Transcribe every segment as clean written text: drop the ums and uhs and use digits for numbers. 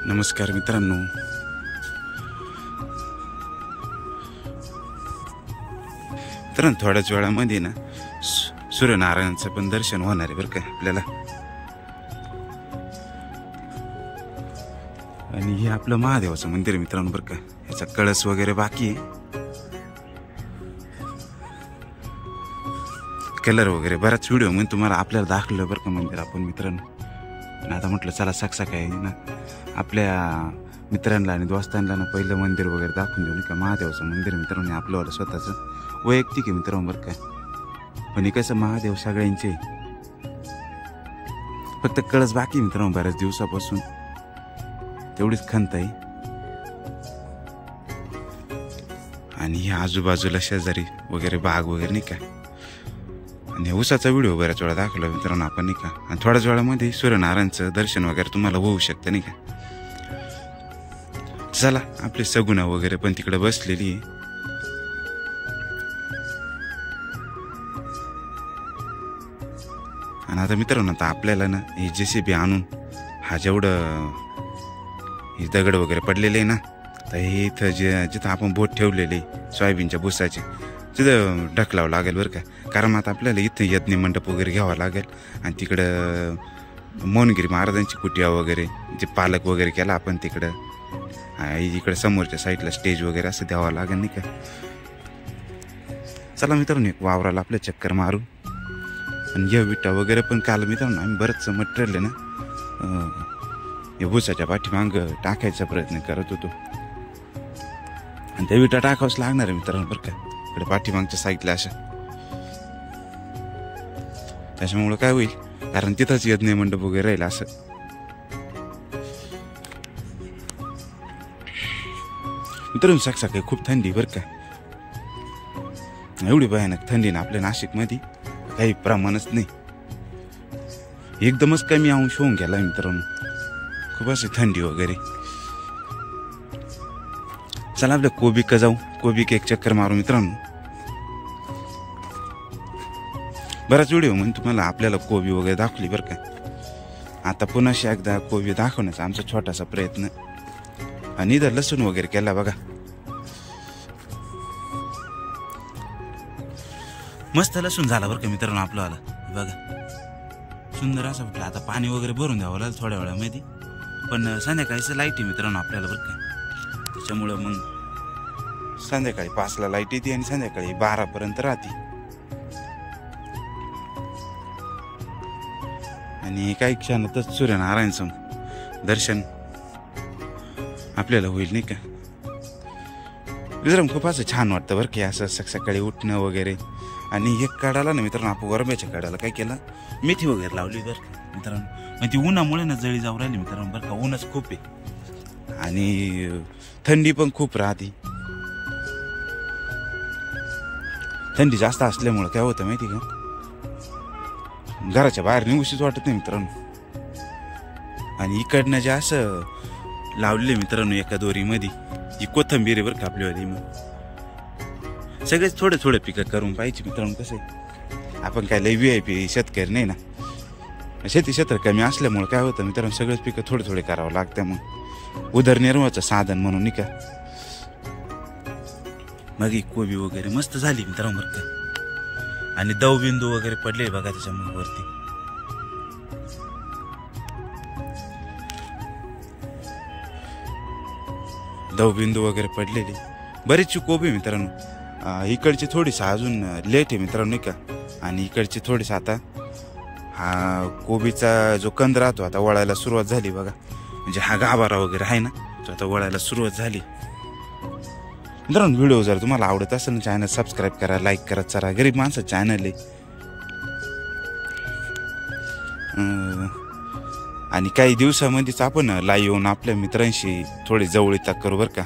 नमस्कार मित्रांनो, थोड्याच वेळामध्ये ना सूर्यनारायणाचं पण दर्शन होणार आहे बरं का आपल्याला. आणि हे आपलं महादेवाचं मंदिर आहे मित्रांनो बरं का. ह्याचा कळस वगैरे बाकी आहे, कलर वगैरे बराच व्हिडिओ म्हणून तुम्हाला आपल्याला दाखवलं बरं का मंदिर आपण मित्रांनो. आणि आता म्हटलं चला सकाळी ना आपल्या मित्रांना आणि दोस्तांना ना पहिलं मंदिर वगैरे दाखवून देऊ का. महादेवाचं मंदिर मित्रांनो आपलं स्वतःचं वैयक्तिक आहे मित्रांनो बरं का. पण हे कसं महादेव सगळ्यांचे, फक्त कळस बाकी मित्रांनो बऱ्याच दिवसापासून, तेवढीच खंत आहे. आणि हे आजूबाजूला शेजारी वगैरे बाग वगैरे नाही का. आणि उसाचा व्हिडिओ बऱ्याच वेळा दाखवला मित्रांनो आपण नाही का. आणि थोड्याच वेळामध्ये सूर्यनारायणचं दर्शन वगैरे तुम्हाला होऊ शकतं नाही का. चला आपली सगुणा वगैरे पण तिकडे बसलेली आहे. आणि आता मित्रांनो आता आपल्याला ना हे JCB आणून हा जेवढं हे दगड वगैरे पडलेले आहे ना, तर हे इथं जिथं आपण बोट ठेवलेले सोयाबीनच्या भुसाचे तिथं ढकलावं लागेल बरं का. कारण आता आपल्याला इथं यज्ञ मंडप वगैरे घ्यावा लागेल. आणि तिकडं मोहनगिरी महाराजांची कुटिया वगैरे जे पालक वगैरे केला आपण तिकडं, इकडे समोरच्या साईडला स्टेज वगैरे असं द्यावं लागेल नाही का. चला मित्रांनो एक वावराला आपल्या चक्कर मारू. आणि या विटा वगैरे पण काल मित्रांनो आम्ही बरंचसं मटेरियल आहे ना या भुसाच्या पाठीमाग टाकायचा प्रयत्न करत होतो. आणि त्या विटा टाकावंच लागणार आहे मित्रांनो बरं का इकडे पाठीमागच्या साईडला अशा. त्याच्यामुळं काय होईल, कारण तिथंच यज्ञ मंडप वगैरे राहील असं. मित्रांनो सकाळी खूप थंडी बरं का. एवढी भयानक थंडी ना आपल्या नाशिकमध्ये काही प्रमाणच नाही. एकदमच कमी अंश होऊन गेला मित्रांनो, खूप अशी थंडी वगैरे. चला आपल्या कोबिक जाऊ, कोबिक एक चक्कर मारू मित्रांनो. बराच व्हिडिओ म्हणून तुम्हाला आपल्याला कोबी वगैरे दाखवली बरं का. आता पुन्हा एकदा कोबी दाखवण्याचा आमचा छोटासा प्रयत्न. आणि इथं लसूण वगैरे केला बघा, मस्त लसूण झाला बरं का मित्रांनो आपलं आला बघा, सुंदर असं म्हटलं. आता पाणी वगैरे भरून द्यावं लागेल थोड्या वेळामध्ये. पण संध्याकाळीच लाईट आहे मित्रांनो आपल्याला बरं का. त्याच्यामुळं मग संध्याकाळी 5ला लाईट येते आणि संध्याकाळी 12पर्यंत राहते. आणि काही क्षणातच सूर्यनारायणचं दर्शन आपल्याला होईल नाही का. मित्रांनो खूप असं छान वाटतं बरं की असं सकाळी उठणं वगैरे. आणि एक काढाला ना मित्रांनो आपण वरब्याच्या काढाला काय केलं, मेथी वगैरे लावली बरं का मित्रांनो. मग ती उन्हामुळे ना जळी जाऊ राहिली मित्रांनो बरं का. ऊनच खूप आहे आणि थंडी पण खूप राहते. थंडी जास्त असल्यामुळं काय होतं माहिती का, घराच्या बाहेर निघूशीच वाटत नाही मित्रांनो. आणि इकडनं जे असं लावलेले मित्रांनो एका दोरीमध्ये ही कोथंबीर आहे बरं का आपल्यावाली. मग सगळेच थोडे थोडे पिकं करून पाहिजे मित्रांनो. कसं आहे आपण काय लय VIP शेतकरी नाही ना. शेती क्षेत्र कमी असल्यामुळे काय होतं मित्रांनो सगळेच पिकं थोडे थोडे करावं लागतं. मग उदरनिर्वाहाचं साधन म्हणून नाही का. मग ही कोबी वगैरे मस्त झाली मित्रांनो बरं का. आणि दवबिंदू वगैरे पडले बघा त्याच्यामुळे वरती. दवबिंदू वगैरे पडलेली बरीचशी कोबी मित्रांनो. इकडची थोडीशी अजून लेट आहे मित्रांनो नाही का. आणि इकडची थोडीशी आता हा कोबीचा जो कंद राहतो आता वळायला सुरुवात झाली बघा. म्हणजे हा गाभारा वगैरे आहे ना तो आता वळायला सुरुवात झाली. मित्रांनो व्हिडिओ जर तुम्हाला आवडत असेल ना चॅनल सबस्क्राईब करा, लाईक करा. चला गरीब माणसं चॅनल आहे. आणि काही दिवसामध्येच आपण लाईव्ह येऊन आपल्या मित्रांशी थोडी जवळीता करू बरं का.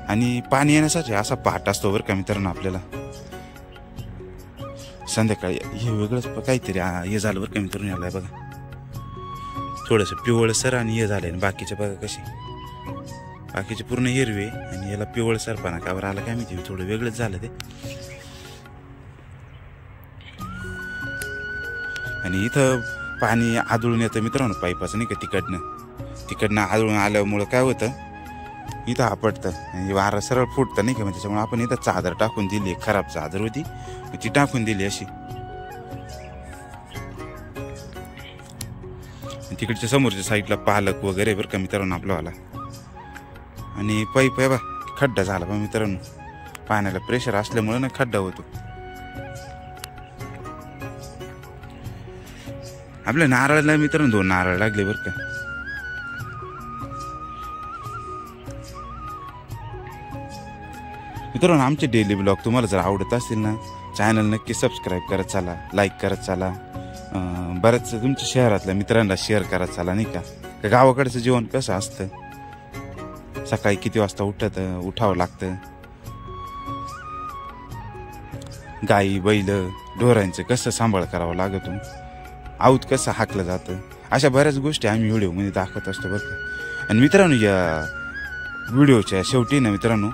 आणि पाणी येण्यासाठी असा पहाट असतो बरं का मित्रांनो आपल्याला. संध्याकाळी हे वेगळंच काहीतरी हे झालं बरं का मित्रांनो. याला बघा थोडंसं पिवळसर आणि हे झालं. बाकीचे बघा कशी, बाकीचे पूर्ण हिरवे आणि याला पिवळसरपणा का बरं आला काय माहिती, थोडं वेगळंच झालं ते. आणि इथं पाणी आदळून येतं मित्रांनो पाईपाचं नाही का तिकडनं आदळून आल्यामुळं काय होतं इथं आपटतं आणि वारं सरळ फुटतं नाही का मग त्याच्यामुळे आपण इथं चादर टाकून दिली खराब चादर होती ती टाकून दिली अशी. तिकडच्या समोरच्या साईडला पालक वगैरे बरं का मित्रांनो आपल्यावाला. आणि पाईप आहे बा खड्डा झाला बा मित्रांनो पाण्याला प्रेशर असल्यामुळे ना खड्डा होतो. आपल्या नारळाला मित्रांनो 2 नारळ लागले बरं का. मित्रांनो आमचे डेली ब्लॉग तुम्हाला जर आवडत असतील ना चॅनल नक्की सबस्क्राईब करत चाला, लाईक करत चाला, बऱ्याच तुमच्या शहरातल्या मित्रांना शेअर करत चाला नाही का. गावाकडचं जीवन कसं असतं, सकाळी किती वाजता उठावं लागतं, गाई बैल ढोरांचं कसं सांभाळ करावं लागतो, आऊत कसं हाकलं जातं, अशा बऱ्याच गोष्टी आम्ही व्हिडिओमध्ये दाखवत असतो बरं का. आणि मित्रांनो या व्हिडिओच्या शेवटी ना मित्रांनो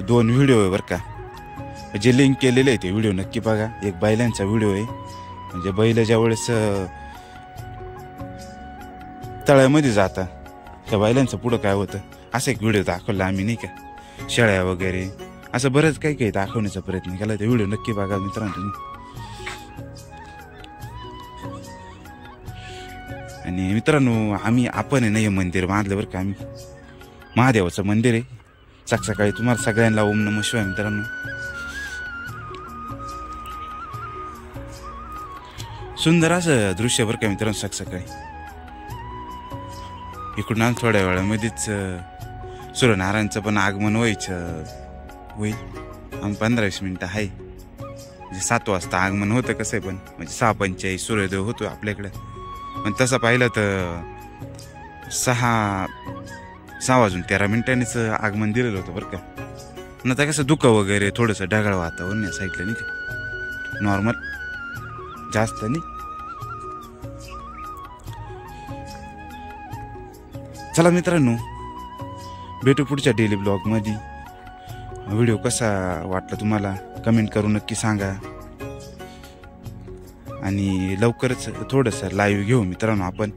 2 व्हिडिओ आहे बरं का जे लिंक केलेले आहे ते व्हिडिओ नक्की बघा. एक बैलांचा व्हिडिओ आहे म्हणजे बैल ज्या वेळेस तळ्यामध्ये जाता त्या बैलांचं पुढं काय होतं असं एक व्हिडिओ दाखवला आम्ही नाही का. शेळ्या वगैरे असं बरंच काही दाखवण्याचा प्रयत्न केला. ते व्हिडिओ नक्की बघा मित्रांनो तुम्ही. आणि मित्रांनो आपण आहे ना हे मंदिर बांधलं बरं का आम्ही. महादेवाचं मंदिर आहे. सकाळी तुम्हाला सगळ्यांना ओम नमः शिवाय मित्रांनो. सुंदर असं दृश्य बरं का मित्रांनो सकाळी. इकडून थोड्या वेळामध्येच सूर्यनारायणचं पण आगमन होईल. 15-20 मिनिटं आहे. म्हणजे 7 वाजता आगमन होतं कसं पण म्हणजे 6:45 सूर्योदय होतो आपल्याकडे. पण तसं पाहिलं तर 6 वाजून 13 मिनिटांनीच आगमन दिलेलं होतं बरं का. पण आता कसं धुकं वगैरे थोडंसं ढगाळ वातावरण या साईडला नाही का, नॉर्मल जास्त नाही. चला मित्रांनो भेटू पुढच्या डेली ब्लॉगमध्ये. व्हिडिओ कसा वाटला तुम्हाला कमेंट करून नक्की सांगा. आणि लवकरच थोडंसं लाईव्ह घेऊ मित्रांनो आपण.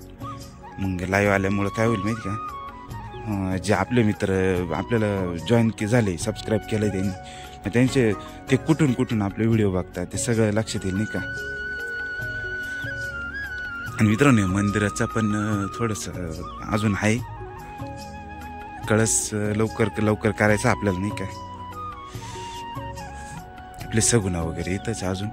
मग लाईव्ह आल्यामुळं काय होईल माहिती का, जे आपले मित्र आपल्याला जॉईन झाले सबस्क्राईब केलं त्यांनी त्यांचे ते कुठून आपले व्हिडिओ बघतात ते सगळं लक्षात येईल नाही का. आणि मित्रांनो मंदिराचं पण थोडंसं अजून आहे. कळस लवकर करायचं आपल्याला नाही काय. आपले सगुणा वगैरे इथंच अजून.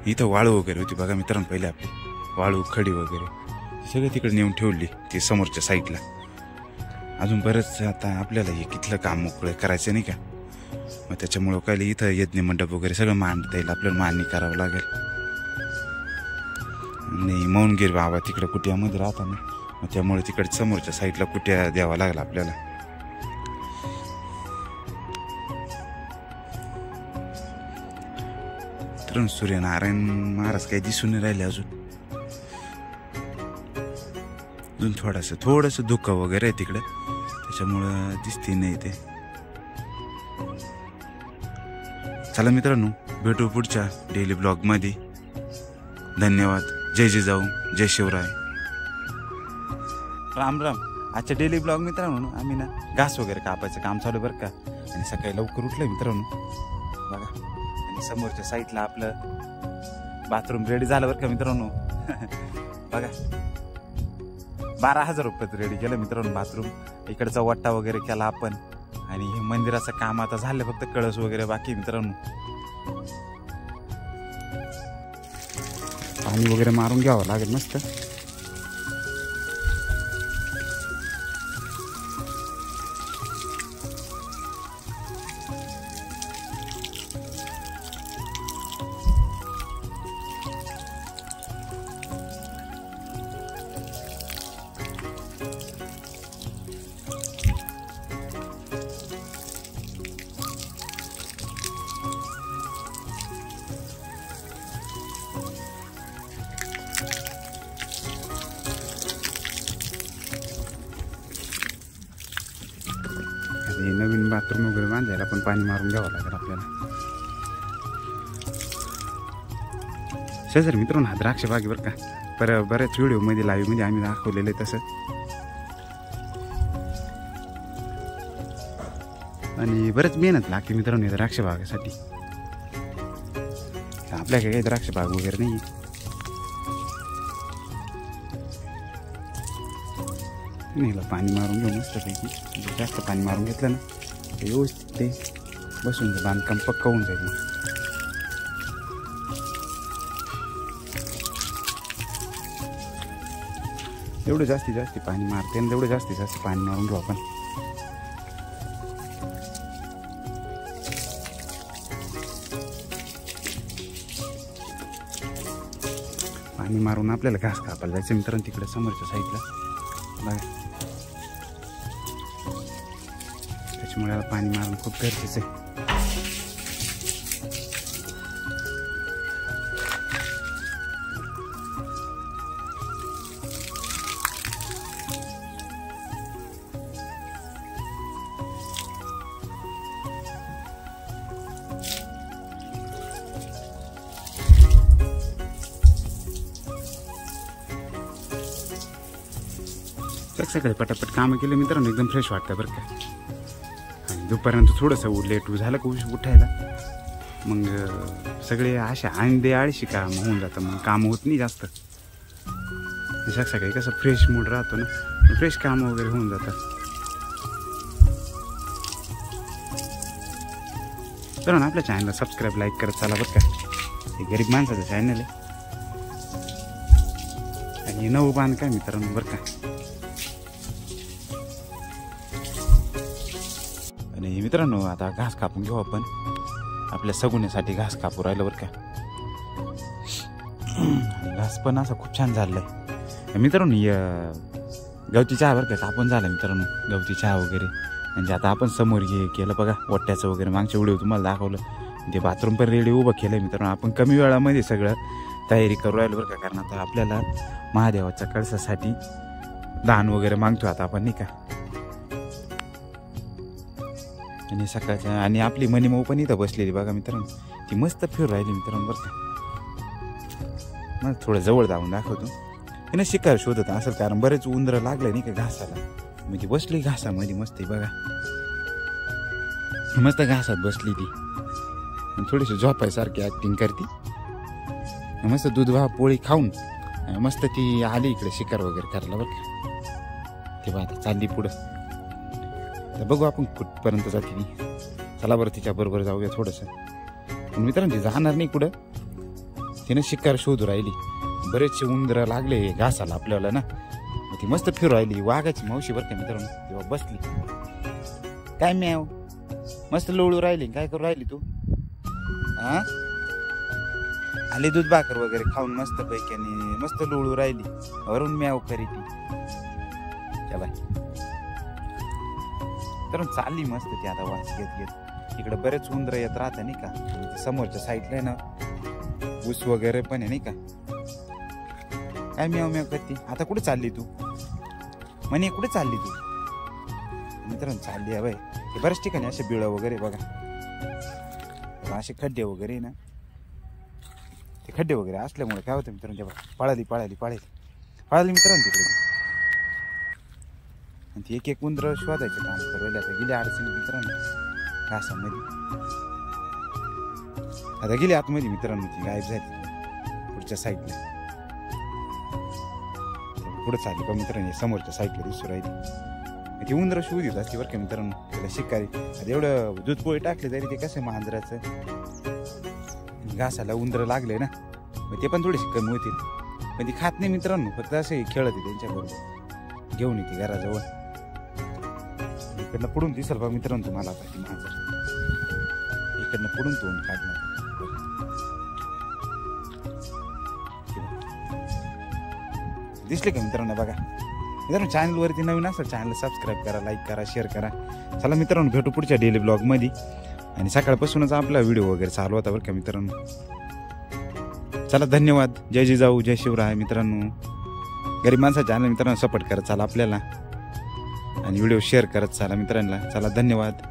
इथं वाळू वगैरे होती बघा मित्रांनो. पहिले आपली वाळू खडी वगैरे सगळं तिकडे नेऊन ठेवली ते समोरच्या साईडला. अजून बरंच आता आपल्याला हे कितलं काम मोकळं करायचं नाही का. मग त्याच्यामुळं काय इथं यज्ञ मंडप वगैरे सगळं मांडता येईल. आपल्याला मांडणी करावं लागेल. आणि मौनगीर बाबा तिकडे कुट्यामध्ये राहता ना मग त्यामुळे तिकडे समोरच्या साईडला कुट्या द्यावा लागला आपल्याला. तर सूर्यनारायण महाराज काही दिसून नाही राहिले अजून थोडंसं धुकं वगैरे आहे तिकडे त्याच्यामुळं दिसते नाही ते. चला मित्रांनो भेटू पुढच्या डेली ब्लॉग मध्ये. धन्यवाद. जय जिजाऊ, जय शिवराय. राम राम. आजच्या डेली ब्लॉग मित्रांनो आम्ही ना घास वगैरे कापायचं काम चालू बरं का. आणि सकाळी लवकर उठलं मित्रांनो बघा. आणि समोरच्या साईडला आपलं बाथरूम रेडी झालं बरं का मित्रांनो. बघा 12,000 रुपयात रेडी केलं मित्रांनो बाथरूम. इकडचा वट्टा वगैरे केला आपण. आणि हे मंदिराचं काम आता झालं फक्त कळस वगैरे बाकी मित्रांनो. पाणी वगैरे मारून घ्यावं लागेल मस्त. बाथरूम वगैरे बांधायला पण पाणी मारून घ्यावं लागेल आपल्याला. शेजारी मित्रांनो हा द्राक्ष बाग बरं का, बऱ्याच व्हिडिओमध्ये लाईव्हमध्ये आम्ही दाखवलेलं आहे तसं. आणि बरेच मेहनत लागते मित्रांनो या द्राक्ष बागेसाठी. आपल्याकडे काही द्राक्ष बाग वगैरे नाही. हिला पाणी मारून घेऊ मस्तपैकी. जास्त पाणी मारून घेतलं ना ते व्यवस्थित ते बसून बांधकाम पक्का होऊन जाईल. जेवढं जास्तीत जास्त पाणी मारते आणि तेवढं जास्तीत जास्त पाणी मारून घेऊ आपण. पाणी मारून आपल्याला घास कापायला जायचं मित्रांनो तिकडे समोरच्या साईडला बघा. त्याच्यामुळे पाणी मारून खूप गरजेचं आहे. सकाळी पटापट कामं केले मित्रांनो एकदम फ्रेश वाटतं बरं का. आणि दुपारनंतर थोडंसं लेट झालं का उठायला मग सगळे अशा अंडे आळशी काम होऊन जातं. मग कामं होत नाही जास्त. सकाळी कसं फ्रेश मूड राहतो ना, फ्रेश कामं वगैरे होऊन जातात. तर आपल्या चॅनलला सबस्क्राईब लाईक करत चाला बरं का. हे गरीब माणसाचं चॅनल आहे आणि नवं बांध काय मित्रांनो बरं का. आणि मित्रांनो आता घास कापून घेऊ आपण. आपल्या सगुण्यासाठी घास कापू राहिलं बरं का. घास पण असं खूप छान झालेलं आहे मित्रांनो. गवती चहा बरं का कापून झाला मित्रांनो, गवती चहा वगैरे. म्हणजे आता आपण समोर केलं बघा वट्ट्याचं वगैरे. मागच्या व्हिडिओ तुम्हाला दाखवलं. ते बाथरूम पण रेडी उभं केलं आहे मित्रांनो. आपण कमी वेळामध्ये सगळं तयारी करू राहिलो बरं का. कारण आता आपल्याला महादेवाच्या कळसासाठी दान वगैरे मागतो आता आपण नाही का. आणि सकाळच्या आणि आपली मनीमाऊ पण इथं बसलेली बघा मित्रांनो. ती मस्त फिरू राहिली मित्रांनो बरं का. मग थोडं जवळ जाऊन दाखवतो. तिनं शिकार शोधत असेल कारण बरेच उंदरं लागले नाही का घासाला. मग ती बसली घासामध्ये मस्त बघा. मस्त घासात बसली ती. थोडीशी झोपायसारखी ॲक्टिंग करते. मस्त दूध पोळी खाऊन मस्त ती आली इकडे शिकार वगैरे करायला बरं का. ते बघा आता चालली पुढं. तर बघू आपण कुठपर्यंत जाते ती. चला बरं तिच्याबरोबर जाऊया थोडंसं. पण मित्रांनो ती जाणार नाही कुठं. तिनं शिकार शोधू राहिली. बरेचसे उंदरं लागले घासाला आपल्याला ना. मग ती मस्त फिरू राहिली. वाघाची मावशी बरं का मित्रांनो. तेव्हा बसली काय म्याव मस्त लोळू राहिली. काय करू राहिली तू? हा आली दूध भाकर वगैरे खाऊन मस्त पैकी आणि मस्त लोळू राहिली. वरून म्याव करी ती. बाय तर चालली मस्त ती आता वास घेत घेत. इकडे बरेच उंदरं येत राहतं नाही का. समोरच्या साईडला आहे ना ऊस वगैरे पण आहे नाही का. काय म्याव म्याव करते. आता कुठे चालली तू? म्हणे कुठे चालली तू? मित्रांनो चालली आहे बाई. हे बऱ्याच ठिकाणी असे बिळं वगैरे बघा. असे खड्डे वगैरे ना. ते खड्डे वगैरे असल्यामुळे काय होतं मित्रांनो तेव्हा पळाली मित्रांनो तिकडे. आणि ती एक उंदरं शोधायचे काम करायला आता गेली अडचणी मित्रांनो घासामध्ये. आता गेली आतमध्ये मित्रांनो. ती गायब झाली पुढच्या साईडला. पुढे चालली का मित्रांनो समोरच्या साईडला दिसू राहिली. ती उंदरं शोधित असते बरं का मित्रांनो. त्याला शिकारी आता एवढं दूध पोळी टाकले तरी ते कसं मांजराचं घासाला उंदरं लागले ना. मग ते पण थोडेसे कमी होतील. पण ती खात नाही मित्रांनो. फक्त असे खेळते त्यांच्याबरोबर. घेऊन येते घराजवळ. इकडनं पुढून दिसल बघा मित्रांनो तुम्हाला आता ती मांजर. इकडनं पुढून तोंड काढणार. दिसले का मित्रांनो बघा. मित्रांनो चॅनलवरती नवीन असेल चॅनल सबस्क्राईब करा, लाईक करा, शेअर करा. चला मित्रांनो भेटू पुढच्या डेली ब्लॉगमध्ये. आणि सकाळपासूनच आपला व्हिडिओ वगैरे चालू होता बरं का मित्रांनो. चला धन्यवाद. जय जिजाऊ जय शिवराय मित्रांनो. गरीब माणसा चॅनल मित्रांनो सपोर्ट करत चाला आपल्याला. आणि व्हिडिओ शेअर करत चाला मित्रांना. चला धन्यवाद.